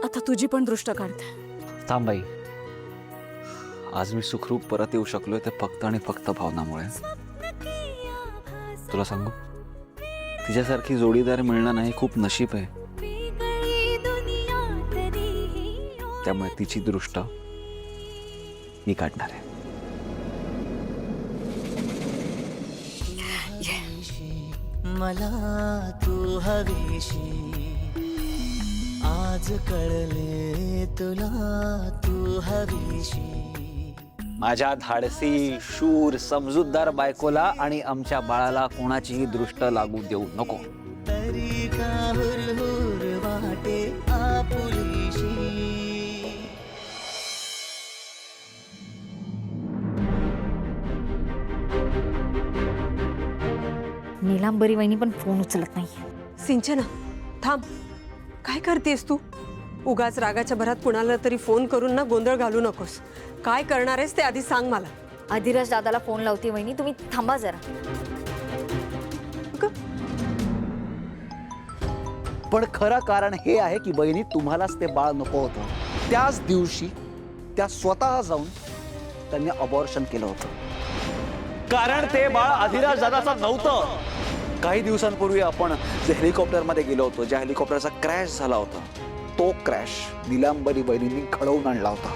आता तुझी पण दृष्ट काढते. थांब बाई, आज मी सुखरूप परत येऊ शकलोय ते फक्त आणि फक्त भावनामुळे. तुला सांगू, तिच्यासारखी जोडीदार मिळणं नाही खूप नशीब आहे. त्यामुळे तिची दृष्ट मी काढणार आहे. मला तू हवीशी, आज कळले तुला तू हवीशी. माझ्या धाडसी शूर समजूतदार बायकोला आणि आमच्या बाळाला कोणाचीही दृष्ट लागू देऊ नको. तरी का हुरहुर वाटे आपुलीशी. नीलांबरी वहिनी पण फोन उचलत नाही. सिंचना, थांब. काय करतेस तू? उगाच रागाच्या भरात कुणाला तरी फोन करून ना गोंधळ घालू नकोस. काय करणार आहेस ते आधी सांग मला. अधिराज दादाला फोन लावते वहिनी, तुम्ही थांबा जरा. पण खरं कारण हे आहे की बहिणी, तुम्हालाच ते बाळ नको होतं. त्याच दिवशी त्या स्वतः जाऊन त्यांनी अबॉर्शन केलं होतं. कारण ते बाळ अधिराज दादाचं नव्हतं. काही दिवसांपूर्वी आपण जे हेलिकॉप्टरमध्ये गेलो होतो, ज्या हेलिकॉप्टरचा क्रॅश झाला होता, तो क्रॅश नीलांबरी बहिणींनी घडवून आणला होता.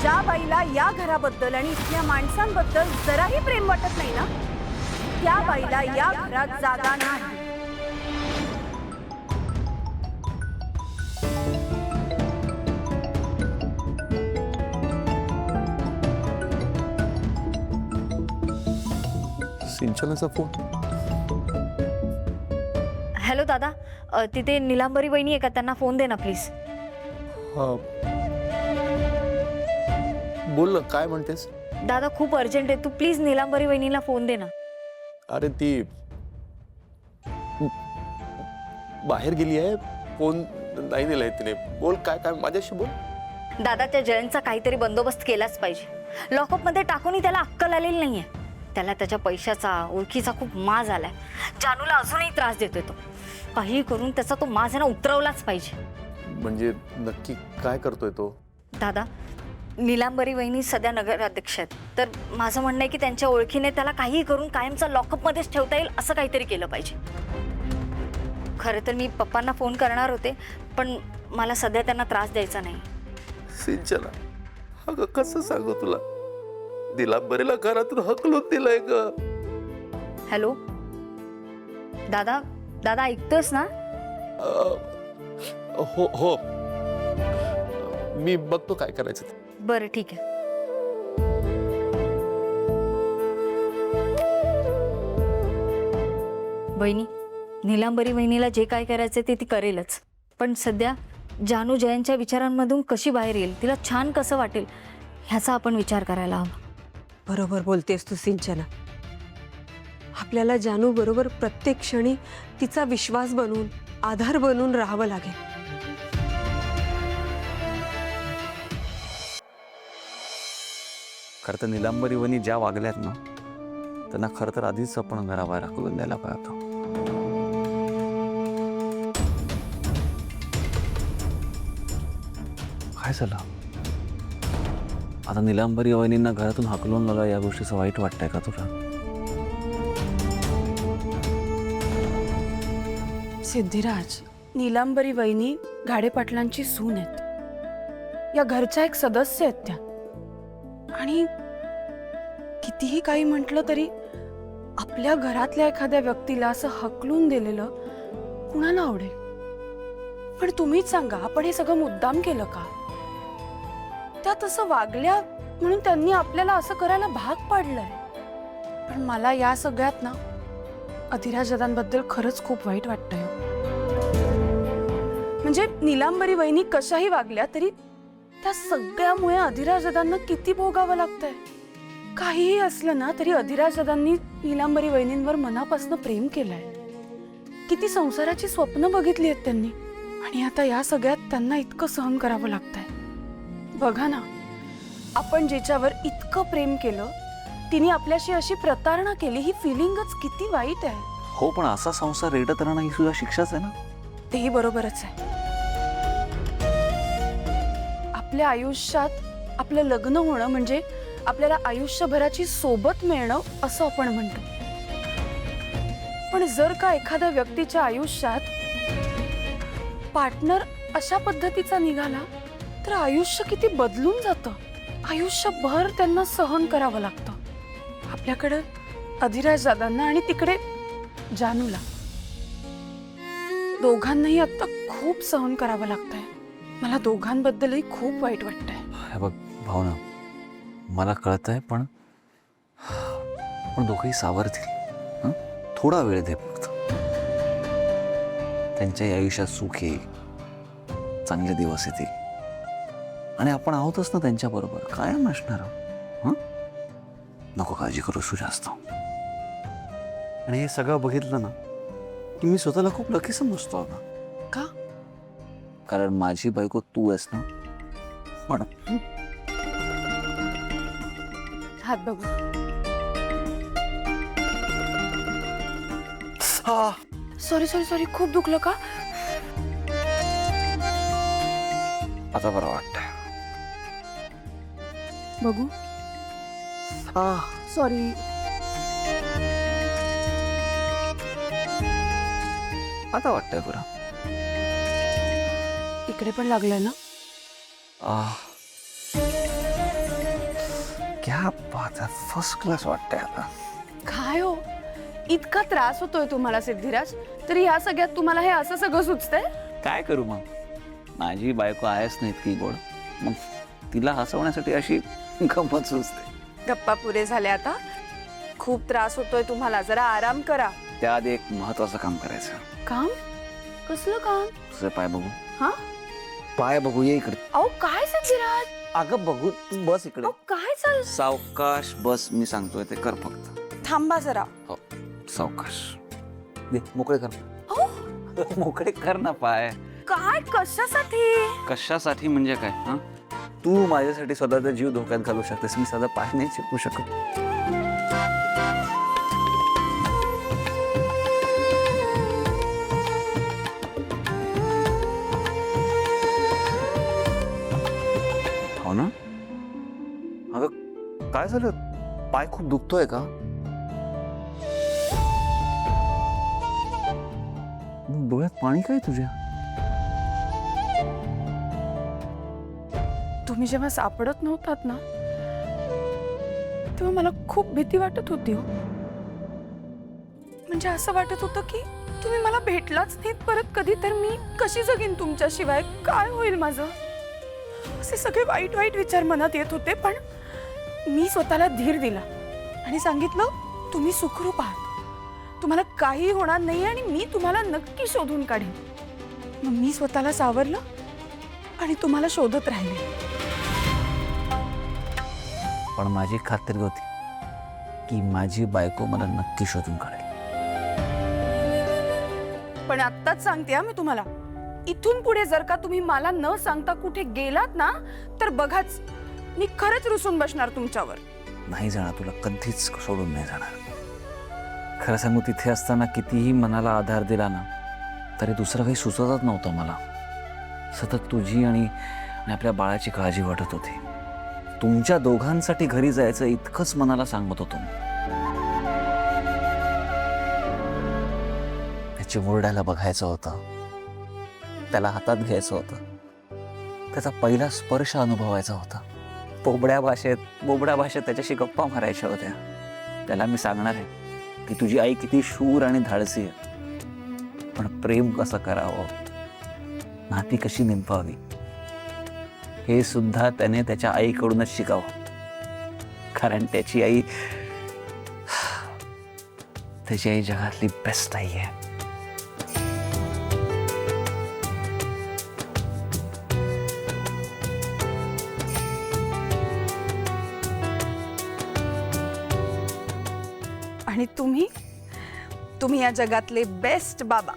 ज्या बाईला या घराबद्दल आणि इथल्या माणसांबद्दल जराही प्रेम वाटत नाही ना, त्या बाईला या घरात जागा नाही. सिंचनाचा फोन. हॅलो दादा, तिथे नीलांबरी वहिनी आहे का? त्यांना फोन दे ना प्लीज. हा, बोल ना, काय म्हणतेस? दादा खूप अर्जंट आहे, तू प्लीज नीलांबरी वहिनीला फोन दे ना. अरे ती बाहेर गेली आहे, फोन नाही दिलाय तिने. बोल, काय काय माझ्याशी बोल. दादा, त्या जयंतचा काहीतरी बंदोबस्त केलाच पाहिजे. लॉकअपमध्ये टाकूनही त्याला अक्कल आलेली नाहीये. त्याला त्याच्या पैशाचा, ओळखीचा खूप माज आलाय. जानूला अजूनही त्रास देतोय तो. काही करून त्याचा तो माज आहे ना उतरवलाच पाहिजे. म्हणजे नक्की काय करतोय तो? दादा, नीलांबरी वहिनी सध्या नगराध्यक्ष आहेत, तर माझं म्हणणं आहे की त्यांच्या ओळखीने त्याला काही करून कायमचा लॉकअपमध्येच ठेवता येईल असं काहीतरी केलं पाहिजे. खरं तर मी पप्पांना फोन करणार होते, पण मला सध्या त्यांना त्रास द्यायचा नाही. सिंचना, अगं कसं सांगू तुला, नीलांबरीला घरातून हकलून दिलंय ग. हॅलो दादा, दादा ऐकतोस ना? हो हो, मी बघतो काय करायचं ते. बरं ठीक आहे. बहिणी, नीलांबरी वहिनीला जे काय करायचं ते ती करेलच, पण सध्या जानू जयंतच्या विचारांमधून कशी बाहेर येईल, तिला छान कसं वाटेल ह्याचा आपण विचार करायला हवा. बरोबर बोलतेस तू सिंचना. आपल्याला जानू बरोबर प्रत्येक क्षणी तिचा विश्वास बनून, आधार बनून राहावं लागेल. खरं तर नीलांबरी वहिनी ज्या वागल्यात ना, त्यांना खरं तर आधीच आपण घराबाहेर हाकलून द्यायला पाहिजे होतं. काय झालं आता? नीलांबरी वहिनींना घरातून हाकलून लावलं या गोष्टीचं वाईट वाटतंय का तुला? सिद्धिराज, नीलांबरी वहिनी घाडे पाटलांची सून आहेत. या घरच्या एक सदस्य आहेत त्या. आणि कितीही काही म्हटलं तरी आपल्या घरातल्या एखाद्या व्यक्तीला असं हकलून दिलेलं कुणाला आवडेल? पण तुम्हीच सांगा, आपण हे सगळं मुद्दाम केलं का? त्या तसं वागल्या म्हणून त्यांनी आपल्याला असं करायला भाग पाडलंय. पण मला या सगळ्यात ना अधिराज दादांबद्दल खरंच खूप वाईट वाटतंय. म्हणजे नीलांबरी वहिनी कशाही वागल्या तरी त्या सगळ्यामुळे अधिराज दादांना किती भोगावं लागतंय. काहीही असलं ना तरी अधिराज दादांनी नीलांबरी वहिनींवर मनापासून प्रेम केलंय. किती संसाराची स्वप्न बघितली आहेत त्यांनी, आणि आता या सगळ्यात त्यांना इतकं सहन करावं लागतंय. बघा ना, आपण जिच्यावर इतकं प्रेम केलं तिने आपल्याशी अशी प्रतारणा केली, ही फिलिंगच किती वाईट आहे. हो, पण असा संसार रेटत राहणं ही सुद्धा शिक्षाच आहे ना. तेही बरोबरच आहे. आपल्या आयुष्यात आपलं लग्न होणं म्हणजे आपल्याला आयुष्यभराची सोबत मिळणं असं आपण म्हणतो. पण जर का एखाद्या व्यक्तीच्या आयुष्यात पार्टनर अशा पद्धतीचा निघाला तर आयुष्य किती बदलून जातं. आयुष्यभर त्यांना सहन करावं लागतं. आपल्याकडं अधिराज दादांना आणि तिकडे जानूला, दोघांनाही आता खूप सहन करावं लागतंय. मला दोघांबद्दलही खूप वाईट वाटतंय. हे बघ भावना, मला कळतंय, पण दोघंही सावरतील. हं? थोडा वेळ दे फक्त. त्यांच्याही आयुष्यात सुख येईल, चांगले दिवस येतील, आणि आपण आहोतच ना त्यांच्या बरोबर, कायम असणार आहोत. हं? नको काळजी करूस तू जास्त. आणि हे सगळं बघितलं ना की मी स्वतःला खूप लकी समजतो ना. का? कारण माझी बायको तू आहेस ना, म्हणून. हात बघू. सॉरी सॉरी सॉरी, खूप दुखलं का? आता बरं वाटतंय. बघू. सॉरी. आता वाटतंय बरं. इकडे पण लागलंय ना? क्या बात आहे, फर्स्ट क्लास वाटतंय आता. काय हो, इतका त्रास होतोय तुम्हाला सिद्धिराज, तरी ह्या सगळ्यात तुम्हाला हे असं सगळं सुचतंय? काय करू मग, माझी बायको आहेच नाही इतकी गोड, मग तिला हसवण्यासाठी अशी गंमत सुचते. गप्पा पुरे झाले आता. खूप त्रास होतोय तुम्हाला, जरा आराम करा. त्याआधी एक महत्वाचं काम करायचं. काम? कसलं काम? तुझे पाय बघू. हा? पाय बघू, ये इकडे. अहो काय सिद्धिराज? अगं बघू, तू बस इकडे. अहो काय चाल? सावकाश बस, मी सांगतोय ते कर फक्त. थांबा जरा. हो, सावकाश. दे, मोकळे कर. अहो मोकळे कर ना पाय. काय, कशासाठी? कशासाठी म्हणजे काय? हा, तू माझ्यासाठी स्वतःचा जीव धोक्यात घालू शकतेस, मी साधा पाय नाही चिपू शकत. हो ना? अगं काय झालं, पाय खूप दुखतोय का? डोळ्यात पाणी काय तुझ्या? तुम्ही जेव्हा सापडत नव्हतात ना, तेव्हा मला खूप भीती वाटत होती हो. म्हणजे असं वाटत होतं की तुम्ही मला भेटलाच नाहीत परत कधी, तर मी कशी जगीन तुमच्याशिवाय, काय होईल माझं? असे सगळे वाईट वाईट विचार मनात येत होते. पण मी स्वतःला धीर दिला आणि सांगितलं, तुम्ही सुखरूप आहात, तुम्हाला काही होणार नाही आणि मी तुम्हाला नक्की शोधून काढेन. मग मी स्वतःला सावरलं आणि तुम्हाला शोधत राहिले. पण माझी खात्री होती की माझी बायको मला नक्की शोधून काढेल. पण आत्ताच सांगते हा मी तुम्हाला, इथून पुढे जर का तुम्ही मला न सांगता कुठे गेलात ना, तर बघाच, मी खरंच रुसून बसणार तुमच्यावर. नाही जाणार, तुला कधीच सोडून नाही जाणार. खरं सांगू, तिथे असताना कितीही मनाला आधार दिला ना, तरी दुसरं काही सुचतच नव्हतं मला. सतत तुझी आणि आपल्या बाळाची काळजी वाटत होती. तुमच्या दोघांसाठी घरी जायचं इतकंच मनाला सांगत होतो. त्याची मुरड्याला बघायचं होतं, त्याला हातात घ्यायचं होतं, त्याचा पहिला स्पर्श अनुभवायचा होता. बोबड्या भाषेत त्याच्याशी गप्पा मारायच्या होत्या. त्याला मी सांगणार आहे की तुझी आई किती शूर आणि धाडसी आहे, पण प्रेम कसं करावं, नाती कशी निभावावी, हे सुद्धा त्याने त्याच्या आईकडूनच शिकावं. कारण त्याची आई जगातली बेस्ट आई आहे. आणि तुम्ही या जगातले बेस्ट बाबा.